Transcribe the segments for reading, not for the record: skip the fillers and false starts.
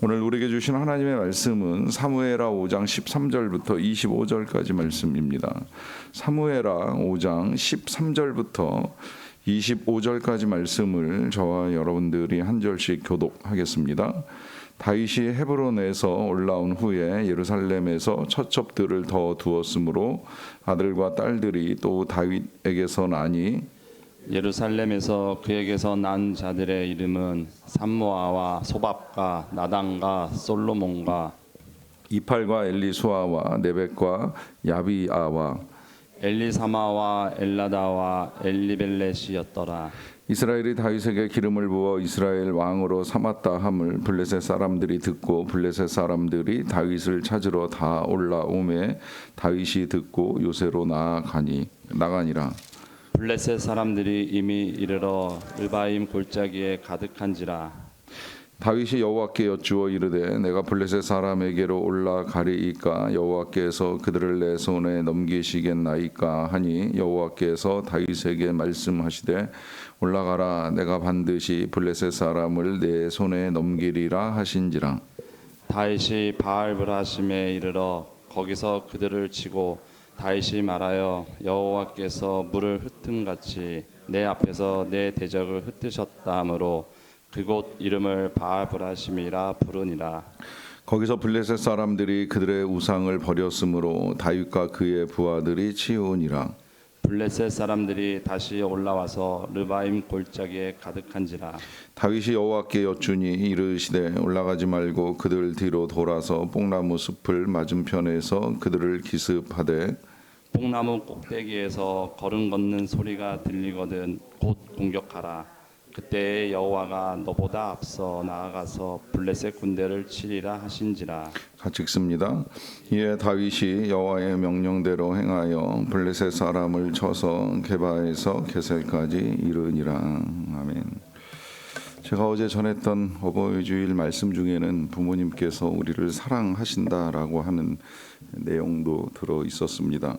오늘 우리에게 주신 하나님의 말씀은 사무엘하 5장 13절부터 25절까지 말씀입니다. 사무엘하 5장 13절부터 25절까지 말씀을 저와 여러분들이 한 절씩 교독하겠습니다. 다윗이 헤브론에서 올라온 후에 예루살렘에서 처첩들을 더 두었으므로 아들과 딸들이 또 다윗에게서 나니 예루살렘에서 그에게서 난 자들의 이름은 삼모아와 소밥과 나단과 솔로몬과 이팔과 엘리수아와 네벡과 야비아와 엘리사마와 엘라다와 엘리벨렛이었더라. 이스라엘이 다윗에게 기름을 부어 이스라엘 왕으로 삼았다 함을 블레셋 사람들이 듣고 블레셋 사람들이 다윗을 찾으러 다 올라오매 다윗이 듣고 요새로 나가니라. 블레셋 사람들이 이미 이르러 르바임 골짜기에 가득한지라. 다윗이 여호와께 여쭈어 이르되 내가 블레셋 사람에게로 올라가리이까 여호와께서 그들을 내 손에 넘기시겠나이까 하니 여호와께서 다윗에게 말씀하시되 올라가라 내가 반드시 블레셋 사람을 내 손에 넘기리라 하신지라. 다윗이 바알브라심에 이르러 거기서 그들을 치고 다윗이 말하여 여호와께서 물을 흩음같이 내 앞에서 내 대적을 흩으셨다 하므로 그곳 이름을 바알브라심이라 부르니라. 거기서 블레셋 사람들이 그들의 우상을 버렸으므로 다윗과 그의 부하들이 치우니라. 블레셋 사람들이 다시 올라와서 르바임 골짜기에 가득한지라. 다윗이 여호와께 여쭈니 이르시되 올라가지 말고 그들 뒤로 돌아서 뽕나무 숲을 맞은편에서 그들을 기습하되 뽕나무 꼭대기에서 걸음 걷는 소리가 들리거든 곧 공격하라. 그때 여호와가 너보다 앞서 나아가서 블레셋 군대를 치리라 하신지라. 같이 읽습니다. 이에 다윗이 여호와의 명령대로 행하여 블레셋 사람을 쳐서 게바에서 게셀까지 이르니라. 아멘. 제가 어제 전했던 어버이 주일 말씀 중에는 부모님께서 우리를 사랑하신다라고 하는 내용도 들어 있었습니다.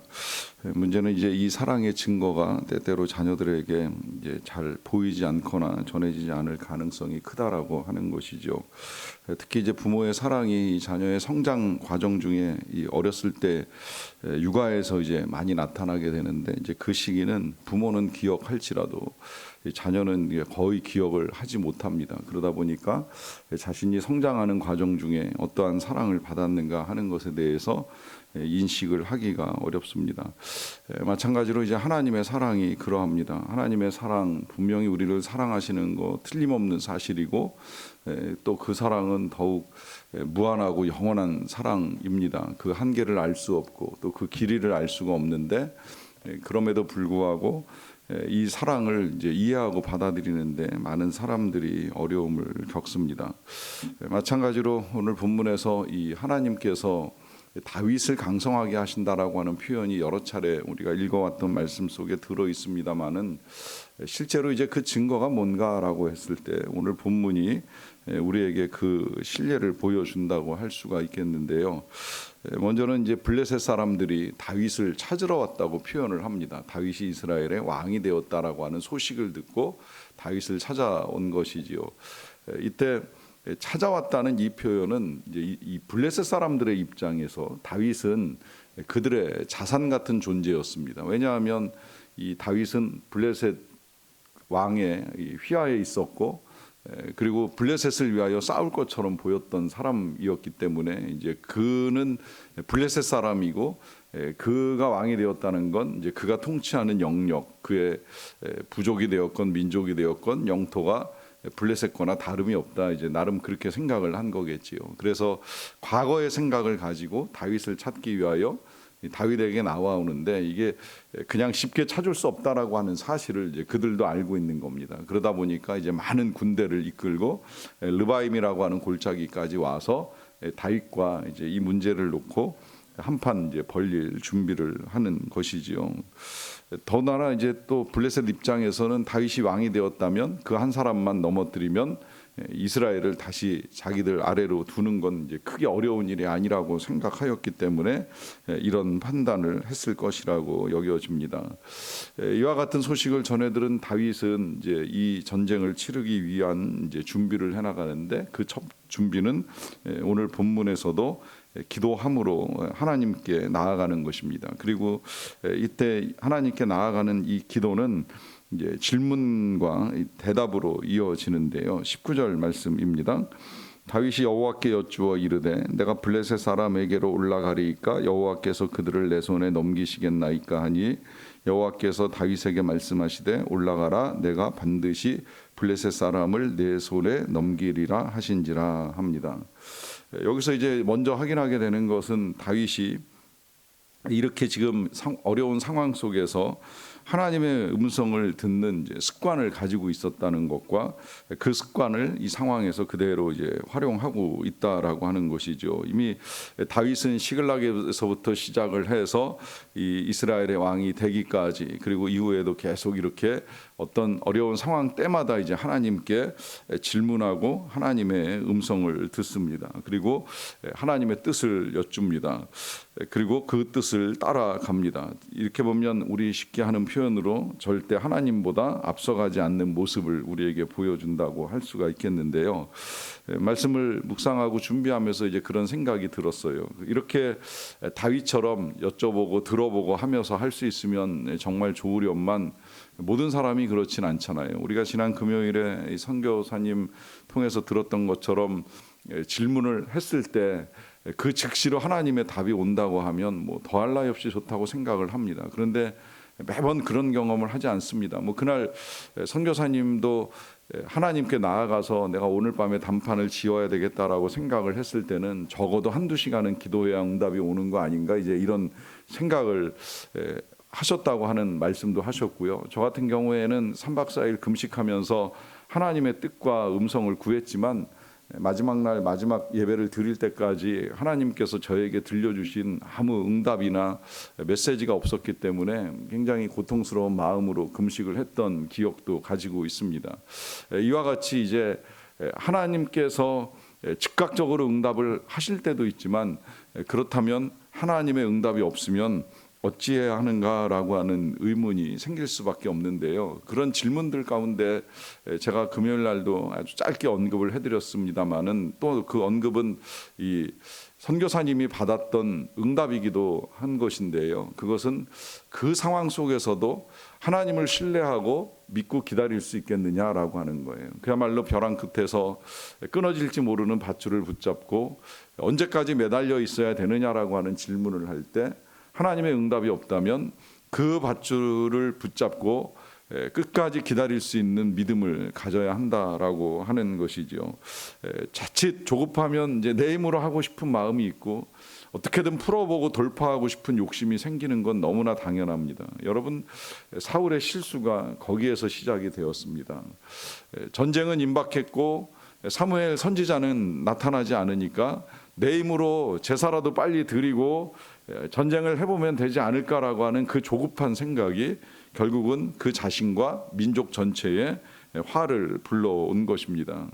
문제는 이제 이 사랑의 증거가 때때로 자녀들에게 이제 잘 보이지 않거나 전해지지 않을 가능성이 크다라고 하는 것이죠. 특히 이제 부모의 사랑이 자녀의 성장 과정 중에 이 어렸을 때 육아에서 이제 많이 나타나게 되는데 이제 그 시기는 부모는 기억할지라도 자녀는 거의 기억을 하지 못합니다. 그러다 보니까 자신이 성장하는 과정 중에 어떠한 사랑을 받았는가 하는 것에 대해서 인식을 하기가 어렵습니다. 마찬가지로 이제 하나님의 사랑이 그러합니다. 하나님의 사랑 분명히 우리를 사랑하시는 거 틀림없는 사실이고 또 그 사랑은 더욱 무한하고 영원한 사랑입니다. 그 한계를 알 수 없고 또 그 길이를 알 수가 없는데 그럼에도 불구하고 이 사랑을 이제 이해하고 받아들이는데 많은 사람들이 어려움을 겪습니다. 마찬가지로 오늘 본문에서 이 하나님께서 다윗을 강성하게 하신다라고 하는 표현이 여러 차례 우리가 읽어왔던 말씀 속에 들어 있습니다만은 실제로 이제 그 증거가 뭔가라고 했을 때 오늘 본문이 우리에게 그 신뢰를 보여준다고 할 수가 있겠는데요. 먼저는 이제 블레셋 사람들이 다윗을 찾으러 왔다고 표현을 합니다. 다윗이 이스라엘의 왕이 되었다라고 하는 소식을 듣고 다윗을 찾아온 것이지요. 이때 찾아왔다는 이 표현은 이제 이 블레셋 사람들의 입장에서 다윗은 그들의 자산 같은 존재였습니다. 왜냐하면 이 다윗은 블레셋 왕의 휘하에 있었고 그리고 블레셋을 위하여 싸울 것처럼 보였던 사람이었기 때문에 이제 그는 블레셋 사람이고 그가 왕이 되었다는 건 이제 그가 통치하는 영역, 그의 부족이 되었건 민족이 되었건 영토가 블레셋거나 다름이 없다. 이제 나름 그렇게 생각을 한 거겠지요. 그래서 과거의 생각을 가지고 다윗을 찾기 위하여 다윗에게 나와오는데 이게 그냥 쉽게 찾을 수 없다라고 하는 사실을 이제 그들도 알고 있는 겁니다. 그러다 보니까 이제 많은 군대를 이끌고 르바임이라고 하는 골짜기까지 와서 다윗과 이제 이 문제를 놓고 한판 이제 벌릴 준비를 하는 것이지요. 더나라 이제 또 블레셋 입장에서는 다윗이 왕이 되었다면 그 한 사람만 넘어뜨리면 이스라엘을 다시 자기들 아래로 두는 건 이제 크게 어려운 일이 아니라고 생각하였기 때문에 이런 판단을 했을 것이라고 여겨집니다. 이와 같은 소식을 전해 들은 다윗은 이제 이 전쟁을 치르기 위한 이제 준비를 해나가는데 그 첫 준비는 오늘 본문에서도 기도함으로 하나님께 나아가는 것입니다. 그리고 이때 하나님께 나아가는 이 기도는 이제 질문과 대답으로 이어지는데요. 19절 말씀입니다. 다윗이 여호와께 여쭈어 이르되 내가 블레셋 사람에게로 올라가리이까 여호와께서 그들을 내 손에 넘기시겠나이까 하니 여호와께서 다윗에게 말씀하시되 올라가라 내가 반드시 블레셋 사람을 내 손에 넘기리라 하신지라 합니다. 여기서 이제 먼저 확인하게 되는 것은 다윗이 이렇게 지금 어려운 상황 속에서 하나님의 음성을 듣는 이제 습관을 가지고 있었다는 것과 그 습관을 이 상황에서 그대로 이제 활용하고 있다라고 하는 것이죠. 이미 다윗은 시글락에서부터 시작을 해서 이 이스라엘의 왕이 되기까지 그리고 이후에도 계속 이렇게 어떤 어려운 상황 때마다 이제 하나님께 질문하고 하나님의 음성을 듣습니다. 그리고 하나님의 뜻을 여쭙니다. 그리고 그 뜻을 따라갑니다. 이렇게 보면 우리 쉽게 하는 표현으로 절대 하나님보다 앞서가지 않는 모습을 우리에게 보여준다고 할 수가 있겠는데요. 말씀을 묵상하고 준비하면서 이제 그런 생각이 들었어요. 이렇게 다윗처럼 여쭤보고 들어보고 하면서 할 수 있으면 정말 좋으련만 모든 사람이 그렇진 않잖아요. 우리가 지난 금요일에 선교사님 통해서 들었던 것처럼 질문을 했을 때 그 즉시로 하나님의 답이 온다고 하면 뭐 더할 나위 없이 좋다고 생각을 합니다. 그런데 매번 그런 경험을 하지 않습니다. 뭐 그날 선교사님도 하나님께 나아가서 내가 오늘 밤에 단판을 지어야 되겠다라고 생각을 했을 때는 적어도 한두 시간은 기도해야 응답이 오는 거 아닌가 이제 이런 생각을 하셨다고 하는 말씀도 하셨고요. 저 같은 경우에는 3박 4일 금식하면서 하나님의 뜻과 음성을 구했지만 마지막 날 마지막 예배를 드릴 때까지 하나님께서 저에게 들려주신 아무 응답이나 메시지가 없었기 때문에 굉장히 고통스러운 마음으로 금식을 했던 기억도 가지고 있습니다. 이와 같이 이제 하나님께서 즉각적으로 응답을 하실 때도 있지만 그렇다면 하나님의 응답이 없으면 어찌해야 하는가라고 하는 의문이 생길 수밖에 없는데요. 그런 질문들 가운데 제가 금요일 날도 아주 짧게 언급을 해드렸습니다만은 또 그 언급은 이 선교사님이 받았던 응답이기도 한 것인데요. 그것은 그 상황 속에서도 하나님을 신뢰하고 믿고 기다릴 수 있겠느냐라고 하는 거예요. 그야말로 벼랑 끝에서 끊어질지 모르는 밧줄을 붙잡고 언제까지 매달려 있어야 되느냐라고 하는 질문을 할 때 하나님의 응답이 없다면 그 밧줄을 붙잡고 끝까지 기다릴 수 있는 믿음을 가져야 한다라고 하는 것이죠. 자칫 조급하면 이제 내 힘으로 하고 싶은 마음이 있고 어떻게든 풀어보고 돌파하고 싶은 욕심이 생기는 건 너무나 당연합니다. 여러분, 사울의 실수가 거기에서 시작이 되었습니다. 전쟁은 임박했고 사무엘 선지자는 나타나지 않으니까 내 힘으로 제사라도 빨리 드리고 전쟁을 해보면 되지 않을까라고 하는 그 조급한 생각이 결국은 그 자신과 민족 전체에 화를 불러온 것입니다.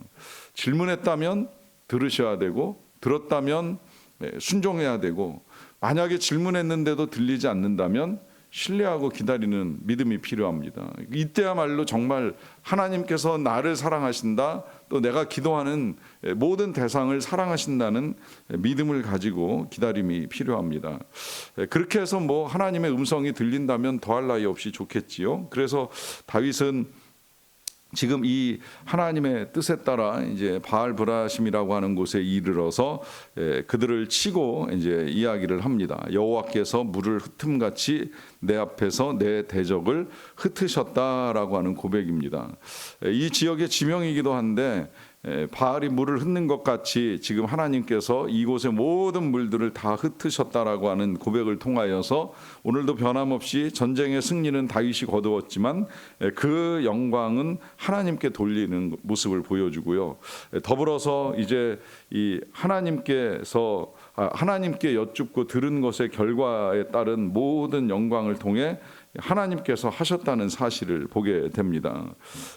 질문했다면 들으셔야 되고 들었다면 순종해야 되고 만약에 질문했는데도 들리지 않는다면 신뢰하고 기다리는 믿음이 필요합니다. 이때야말로 정말 하나님께서 나를 사랑하신다, 또 내가 기도하는 모든 대상을 사랑하신다는 믿음을 가지고 기다림이 필요합니다. 그렇게 해서 뭐 하나님의 음성이 들린다면 더할 나위 없이 좋겠지요. 그래서 다윗은 지금 이 하나님의 뜻에 따라 이제 바알 브라심이라고 하는 곳에 이르러서 그들을 치고 이제 이야기를 합니다. 여호와께서 물을 흩음같이 내 앞에서 내 대적을 흩으셨다라고 하는 고백입니다. 이 지역의 지명이기도 한데 바알이 물을 흩는 것 같이 지금 하나님께서 이곳의 모든 물들을 다 흩으셨다라고 하는 고백을 통하여서 오늘도 변함없이 전쟁의 승리는 다윗이 거두었지만 그 영광은 하나님께 돌리는 모습을 보여주고요. 더불어서 이제 이 하나님께 여쭙고 들은 것의 결과에 따른 모든 영광을 통해 하나님께서 하셨다는 사실을 보게 됩니다.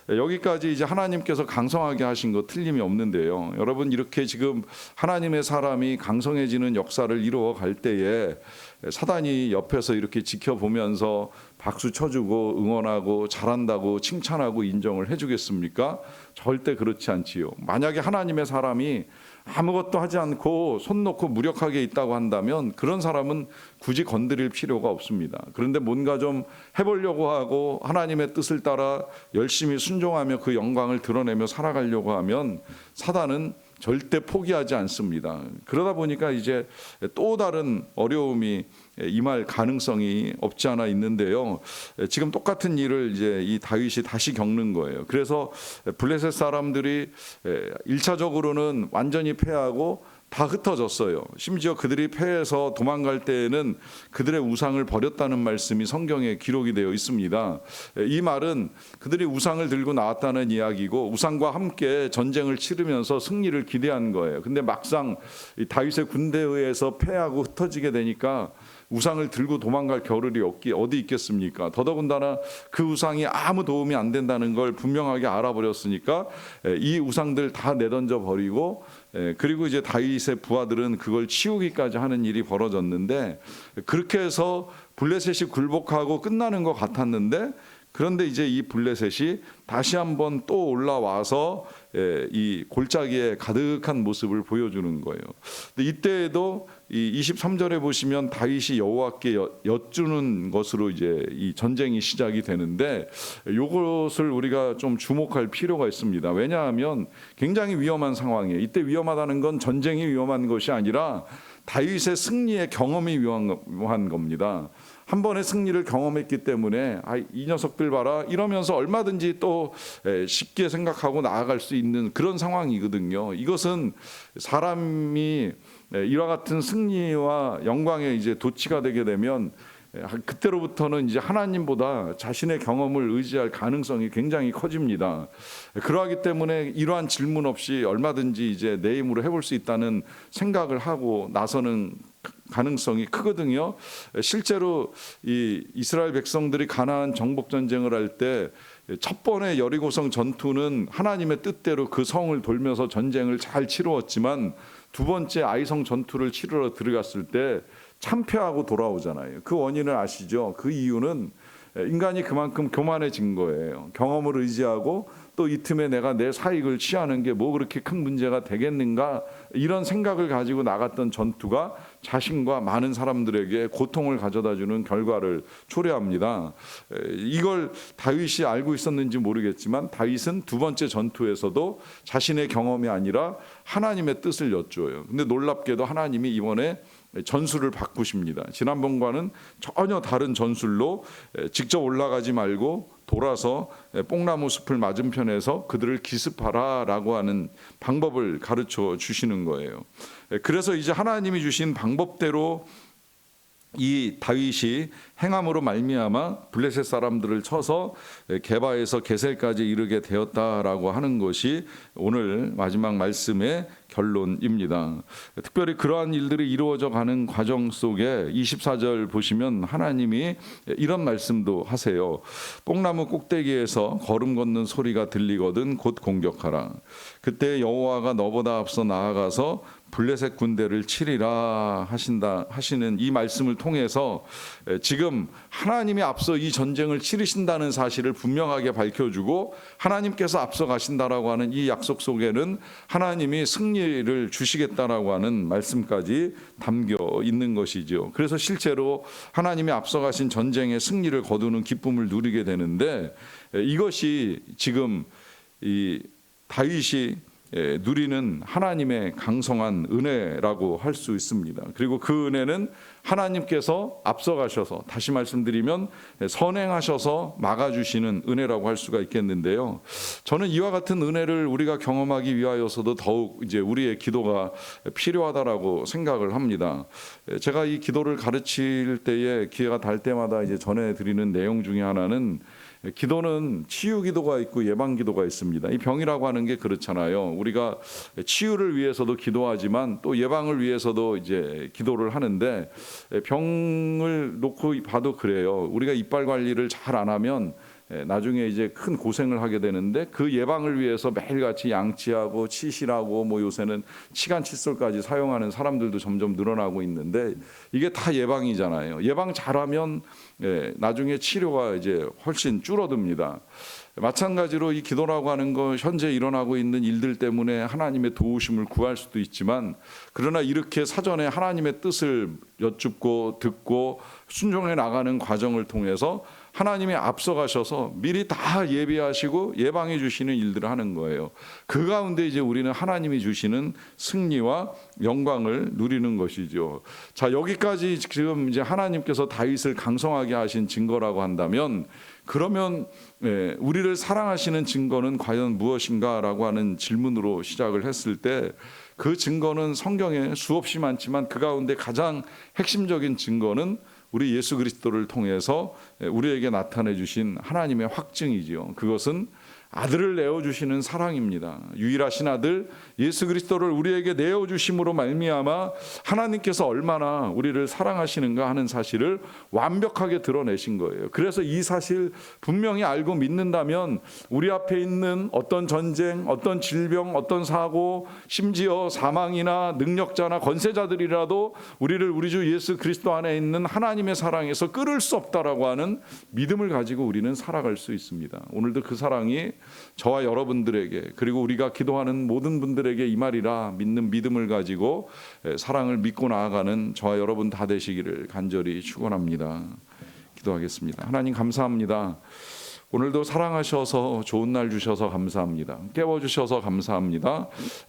여기까지 이제 하나님께서 강성하게 하신 거 틀림이 없는데요. 여러분, 이렇게 지금 하나님의 사람이 강성해지는 역사를 이루어 갈 때에 사단이 옆에서 이렇게 지켜보면서 박수 쳐주고 응원하고 잘한다고 칭찬하고 인정을 해주겠습니까? 절대 그렇지 않지요. 만약에 하나님의 사람이 아무것도 하지 않고 손 놓고 무력하게 있다고 한다면 그런 사람은 굳이 건드릴 필요가 없습니다. 그런데 뭔가 좀 해보려고 하고 하나님의 뜻을 따라 열심히 순종하며 그 영광을 드러내며 살아가려고 하면 사단은 절대 포기하지 않습니다. 그러다 보니까 이제 또 다른 어려움이 임할 가능성이 없지 않아 있는데요. 지금 똑같은 일을 이제 이 다윗이 다시 겪는 거예요. 그래서 블레셋 사람들이 1차적으로는 완전히 패하고 다 흩어졌어요. 심지어 그들이 패해서 도망갈 때에는 그들의 우상을 버렸다는 말씀이 성경에 기록이 되어 있습니다. 이 말은 그들이 우상을 들고 나왔다는 이야기고 우상과 함께 전쟁을 치르면서 승리를 기대한 거예요. 근데 막상 이 다윗의 군대에 의해서 패하고 흩어지게 되니까 우상을 들고 도망갈 겨를이 어디 있겠습니까? 더더군다나 그 우상이 아무 도움이 안 된다는 걸 분명하게 알아버렸으니까 이 우상들 다 내던져 버리고 그리고 이제 다윗의 부하들은 그걸 치우기까지 하는 일이 벌어졌는데 그렇게 해서 블레셋이 굴복하고 끝나는 것 같았는데 그런데 이제 이 블레셋이 다시 한번 또 올라와서 이 골짜기에 가득한 모습을 보여주는 거예요. 근데 이때에도 이 23절에 보시면 다윗이 여호와께 여쭈는 것으로 이제 이 전쟁이 시작이 되는데 이것을 우리가 좀 주목할 필요가 있습니다. 왜냐하면 굉장히 위험한 상황이에요. 이때 위험하다는 건 전쟁이 위험한 것이 아니라 다윗의 승리의 경험이 위험한 겁니다. 한 번의 승리를 경험했기 때문에 이 녀석들 봐라 이러면서 얼마든지 또 쉽게 생각하고 나아갈 수 있는 그런 상황이거든요. 이것은 사람이 이와 같은 승리와 영광에 이제 도취가 되게 되면 그때로부터는 이제 하나님보다 자신의 경험을 의지할 가능성이 굉장히 커집니다. 그러하기 때문에 이러한 질문 없이 얼마든지 이제 내 힘으로 해볼 수 있다는 생각을 하고 나서는 가능성이 크거든요. 실제로 이 이스라엘 백성들이 가나안 정복 전쟁을 할 때 첫 번의 여리고성 전투는 하나님의 뜻대로 그 성을 돌면서 전쟁을 잘 치루었지만 두 번째 아이성 전투를 치르러 들어갔을 때 참패하고 돌아오잖아요. 그 원인을 아시죠? 그 이유는 인간이 그만큼 교만해진 거예요. 경험을 의지하고 또 이 틈에 내가 내 사익을 취하는 게 뭐 그렇게 큰 문제가 되겠는가 이런 생각을 가지고 나갔던 전투가 자신과 많은 사람들에게 고통을 가져다주는 결과를 초래합니다. 이걸 다윗이 알고 있었는지 모르겠지만 다윗은 두 번째 전투에서도 자신의 경험이 아니라 하나님의 뜻을 여쭈어요. 근데 놀랍게도 하나님이 이번에 전술을 바꾸십니다. 지난번과는 전혀 다른 전술로 직접 올라가지 말고 돌아서 뽕나무 숲을 맞은편에서 그들을 기습하라라고 하는 방법을 가르쳐 주시는 거예요. 그래서 이제 하나님이 주신 방법대로 이 다윗이 행함으로 말미암아 블레셋 사람들을 쳐서 게바에서 게셀까지 이르게 되었다라고 하는 것이 오늘 마지막 말씀의 결론입니다. 특별히 그러한 일들이 이루어져 가는 과정 속에 24절 보시면 하나님이 이런 말씀도 하세요. 뽕나무 꼭대기에서 걸음 걷는 소리가 들리거든 곧 공격하라. 그때 여호와가 너보다 앞서 나아가서 블레셋 군대를 치리라 하시는 이 말씀을 통해서 지금 하나님이 앞서 이 전쟁을 치르신다는 사실을 분명하게 밝혀주고 하나님께서 앞서 가신다라고 하는 이 약속 속에는 하나님이 승리를 주시겠다라고 하는 말씀까지 담겨 있는 것이죠. 그래서 실제로 하나님이 앞서 가신 전쟁의 승리를 거두는 기쁨을 누리게 되는데 이것이 지금 이 다윗이 누리는 하나님의 강성한 은혜라고 할 수 있습니다. 그리고 그 은혜는 하나님께서 앞서가셔서 다시 말씀드리면 선행하셔서 막아주시는 은혜라고 할 수가 있겠는데요. 저는 이와 같은 은혜를 우리가 경험하기 위하여서도 더욱 이제 우리의 기도가 필요하다라고 생각을 합니다. 제가 이 기도를 가르칠 때에 기회가 될 때마다 이제 전해드리는 내용 중에 하나는 기도는 치유 기도가 있고 예방 기도가 있습니다. 이 병이라고 하는 게 그렇잖아요. 우리가 치유를 위해서도 기도하지만 또 예방을 위해서도 이제 기도를 하는데, 병을 놓고 봐도 그래요. 우리가 이빨 관리를 잘 안 하면 나중에 이제 큰 고생을 하게 되는데, 그 예방을 위해서 매일같이 양치하고 치실하고 뭐 요새는 치간 칫솔까지 사용하는 사람들도 점점 늘어나고 있는데, 이게 다 예방이잖아요. 예방 잘하면 나중에 치료가 이제 훨씬 줄어듭니다. 마찬가지로 이 기도라고 하는 거, 현재 일어나고 있는 일들 때문에 하나님의 도우심을 구할 수도 있지만, 그러나 이렇게 사전에 하나님의 뜻을 여쭙고 듣고 순종해 나가는 과정을 통해서 하나님이 앞서가셔서 미리 다 예비하시고 예방해 주시는 일들을 하는 거예요. 그 가운데 이제 우리는 하나님이 주시는 승리와 영광을 누리는 것이죠. 자, 여기까지 지금 이제 하나님께서 다윗을 강성하게 하신 증거라고 한다면, 그러면 우리를 사랑하시는 증거는 과연 무엇인가라고 하는 질문으로 시작을 했을 때, 그 증거는 성경에 수없이 많지만 그 가운데 가장 핵심적인 증거는 우리 예수 그리스도를 통해서 우리에게 나타내 주신 하나님의 확증이지요. 그것은 아들을 내어주시는 사랑입니다. 유일하신 아들 예수 그리스도를 우리에게 내어주심으로 말미암아 하나님께서 얼마나 우리를 사랑하시는가 하는 사실을 완벽하게 드러내신 거예요. 그래서 이 사실 분명히 알고 믿는다면 우리 앞에 있는 어떤 전쟁, 어떤 질병, 어떤 사고, 심지어 사망이나 능력자나 권세자들이라도 우리를 우리 주 예수 그리스도 안에 있는 하나님의 사랑에서 끌을 수 없다라고 하는 믿음을 가지고 우리는 살아갈 수 있습니다. 오늘도 그 사랑이 저와 여러분들에게, 그리고 우리가 기도하는 모든 분들에게 임하리라 믿는 믿음을 가지고 사랑을 믿고 나아가는 저와 여러분 다 되시기를 간절히 축원합니다. 기도하겠습니다. 하나님 감사합니다. 오늘도 사랑하셔서 좋은 날 주셔서 감사합니다. 깨워주셔서 감사합니다.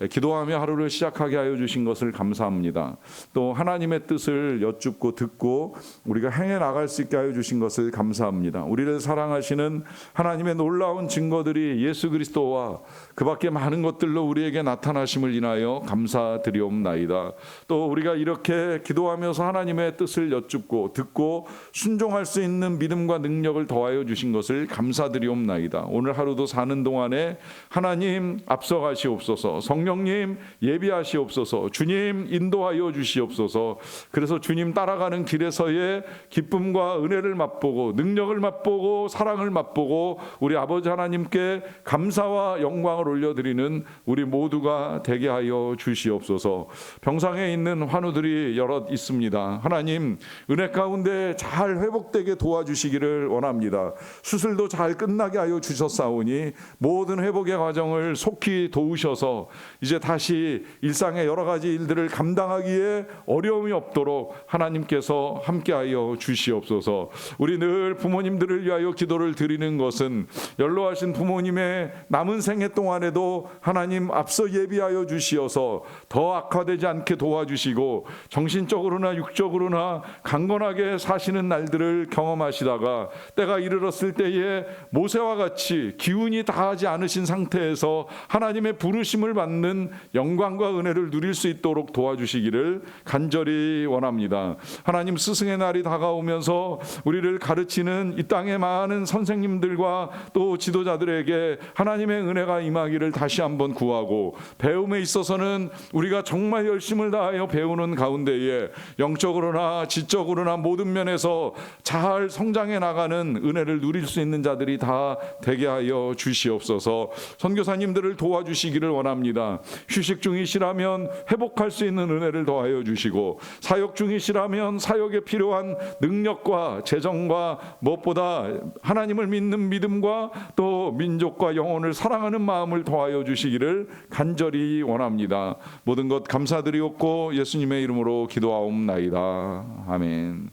기도하며 하루를 시작하게 하여 주신 것을 감사합니다. 또 하나님의 뜻을 여쭙고 듣고 우리가 행해 나갈 수 있게 하여 주신 것을 감사합니다. 우리를 사랑하시는 하나님의 놀라운 증거들이 예수 그리스도와 그 밖에 많은 것들로 우리에게 나타나심을 인하여 감사드리옵나이다. 또 우리가 이렇게 기도하면서 하나님의 뜻을 여쭙고 듣고 순종할 수 있는 믿음과 능력을 더하여 주신 것을 감사드리옵나이다. 오늘 하루도 사는 동안에 하나님 앞서가시옵소서, 성령님 예비하시옵소서, 주님 인도하여 주시옵소서. 그래서 주님 따라가는 길에서의 기쁨과 은혜를 맛보고 능력을 맛보고 사랑을 맛보고 우리 아버지 하나님께 감사와 영광을 올려드리는 우리 모두가 되게 하여 주시옵소서. 병상에 있는 환우들이 여럿 있습니다. 하나님 은혜 가운데 잘 회복되게 도와주시기를 원합니다. 수술도 잘 끝나게 하여 주셨사오니 모든 회복의 과정을 속히 도우셔서 이제 다시 일상의 여러 가지 일들을 감당하기에 어려움이 없도록 하나님께서 함께하여 주시옵소서. 우리 늘 부모님들을 위하여 기도를 드리는 것은 연로하신 부모님의 남은 생애 동안에도 하나님 앞서 예비하여 주시어서 더 악화되지 않게 도와주시고 정신적으로나 육적으로나 강건하게 사시는 날들을 경험하시다가 때가 이르렀을 때에 모세와 같이 기운이 다하지 않으신 상태에서 하나님의 부르심을 받는 영광과 은혜를 누릴 수 있도록 도와주시기를 간절히 원합니다. 하나님 스승의 날이 다가오면서 우리를 가르치는 이 땅의 많은 선생님들과 또 지도자들에게 하나님의 은혜가 임하기를 다시 한번 구하고, 배움에 있어서는 우리가 정말 열심을 다하여 배우는 가운데에 영적으로나 지적으로나 모든 면에서 잘 성장해 나가는 은혜를 누릴 수 있는 자들이 다 되게 하여 주시옵소서. 선교사님들을 도와주시기를 원합니다. 휴식 중이시라면 회복할 수 있는 은혜를 더하여 주시고, 사역 중이시라면 사역에 필요한 능력과 재정과 무엇보다 하나님을 믿는 믿음과 또 민족과 영혼을 사랑하는 마음을 더하여 주시기를 간절히 원합니다. 모든 것 감사드리옵고 예수님의 이름으로 기도하옵나이다. 아멘.